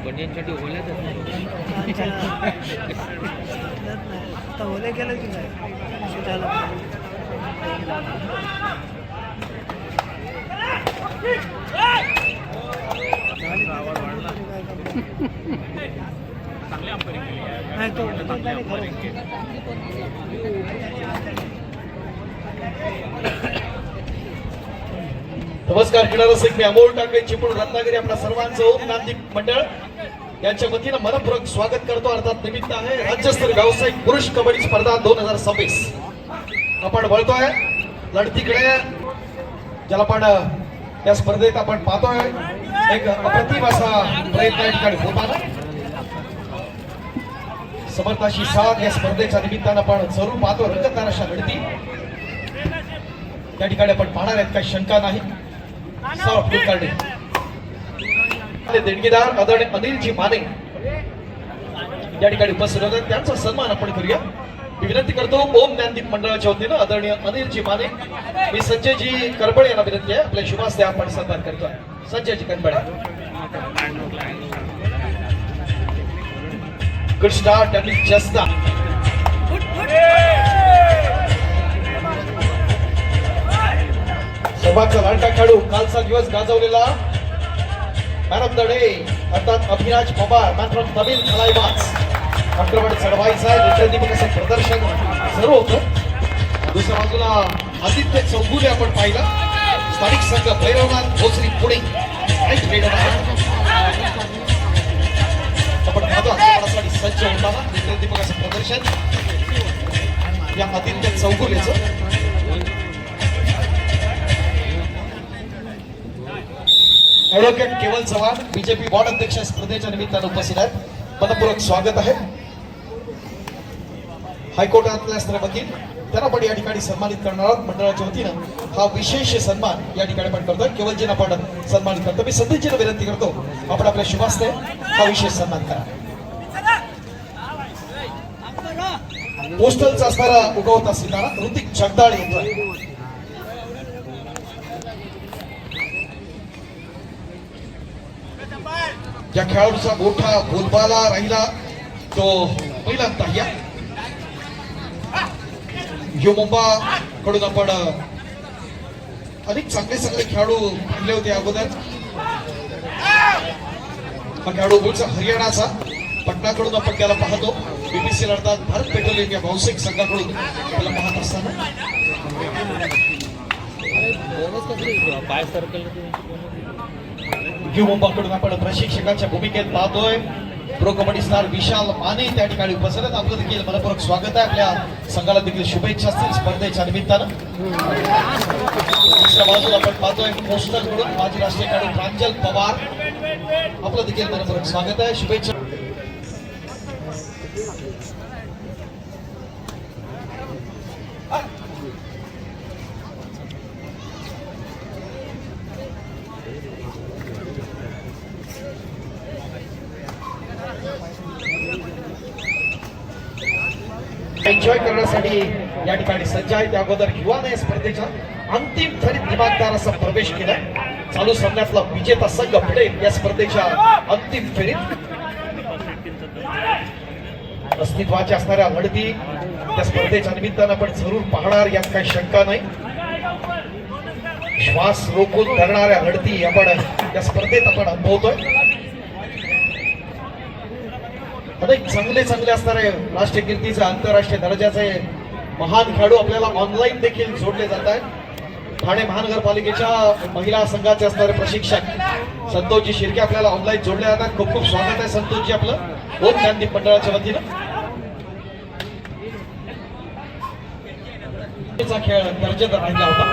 बंड्यांसाठी ओल्यातच नाही आता ओले गेलं की काय सुटायला नाही तो नमस्कार क्रीडा रसिक मी अमोल टाके चिपळूण रत्नागिरी आपल्या सर्वांचं ओम नांदी मंडळ यांच्या वतीनं मनपूर्वक स्वागत करतो. अर्थात निमित्त आहे राज्यस्तरीय व्यावसायिक पुरुष कबड्डी स्पर्धा 2026. आपण वळतोय लढतीकडे ज्याला आपण या स्पर्धेत आपण पाहतोय एक अप्रतिम असा प्रयत्न या ठिकाणी होताना समर्थाशी साथ या स्पर्धेच्या निमित्तानं आपण जरूर पाहतो. रंगतदार अशा लढती त्या ठिकाणी आपण पाहणार आहेत, काही शंका नाही. देणगीदार आदरणीय अनिलजी माने या ठिकाणी उपस्थित होते, त्यांचा सन्मान आपण करूया. मी विनंती करतो ओम ज्ञानदीप मंडळाच्या वतीनं आदरणीय अनिलजी माने, मी संजयजी करबळे यांना विनंती आहे आपल्या शुभास्ते आपण सन्मान करतोय. संजयजी करबळे गुड स्टार्ट आणि जस्ता सभाचा लाडका खेळाडू कालचा दिवस गाजवलेला मॅन ऑफ द डे अर्थात अभिराज पवार मॅन फ्रॉम तमिल खलाईबाज आक्रमण चढवायचा नेत्रदीपक असं प्रदर्शन सर्व होतं. दुसऱ्या बाजूला आदित्य चौगुले आपण पाहिला, स्थानिक संघ भैरवनाथ भोसरी पुणे आपण पाहतो आक्रमणासाठी सज्ज होताना नेत्रदीपक असं प्रदर्शन या आदित्य चौगुलेचं. ॲडव्होकेट केवल चव्हाण बीजेपी बोर्ड अध्यक्ष स्पर्धेच्या निमित्तानं उपस्थित आहेत, मनपूर्वक स्वागत आहे. हायकोर्टातल्या असणारे वकील त्यांना पण या ठिकाणी सन्मानित करणार आहोत. मंडळाच्या वतीनं हा विशेष सन्मान या ठिकाणी आपण करतोय. केवलजींना आपण सन्मानित करतो. मी संदीपजींना विनंती करतो आपण आपल्या शुभास्ते हा विशेष सन्मान करा. पोस्टलचा असणारा उगवता सितारा ऋतिक जगदाळे येतोय. ज्या खेळाडूचा मोठा बोलबाला राहिला तो पहिला ताह्या यो मुंबा कडून आपण अनेक चांगले खेळाडू आणले होते अगोदर. हा खेळाडू मूळचा हरियाणाचा पटनाकडून आपण त्याला पाहतो. बीबीसी लढतात भारत पेट्रोलियम या व्यावसायिक संघाकडून त्याला पाहत असताना मुंबाकडून आपण प्रशिक्षकाच्या भूमिकेत पाहतोय. प्रो कबड्डी स्टार विशाल माने त्या ठिकाणी उपस्थित आहेत. आपलं देखील मनपूर्वक स्वागत आहे. आपल्या संघाला देखील शुभेच्छा असतील स्पर्धेच्या निमित्तानं. दुसऱ्या बाजूला आपण पाहतोय पोस्टल कडून माजी राष्ट्रीय खेळाडू प्रांजल पवार, आपलं देखील मनपूर्वक स्वागत आहे, शुभेच्छा. एन्जॉय करण्यासाठी या ठिकाणी सज्ज आहे. त्या अगोदर युवाने स्पर्धेच्या अंतिम फेरीत दिमागदार असा प्रवेश केला. चालू सामन्यातला विजेता संघ पुढे या स्पर्धेच्या अंतिम फेरीत. अस्तित्वाच्या असणाऱ्या लढती त्या स्पर्धेच्या निमित्तानं आपण जरूर पाहणार, यात काही शंका नाही. श्वास रोखून धरणाऱ्या लढती आपण या स्पर्धेत आपण अनुभवतोय. अनेक चांगले असणारे राष्ट्रीय कीर्तीचे आंतरराष्ट्रीय दर्जाचे महान खेळाडू आपल्याला ऑनलाईन देखील जोडले जात आहेत. ठाणे महानगरपालिकेच्या महिला संघाचे असणारे प्रशिक्षक संतोषजी शिर्के आपल्याला ऑनलाईन जोडले जातात. खूप खूप स्वागत आहे संतोषजी आपलं ओम ज्ञानदीप मंडळाच्या वतीनं. खेळ दर्जेदार राहिला होता.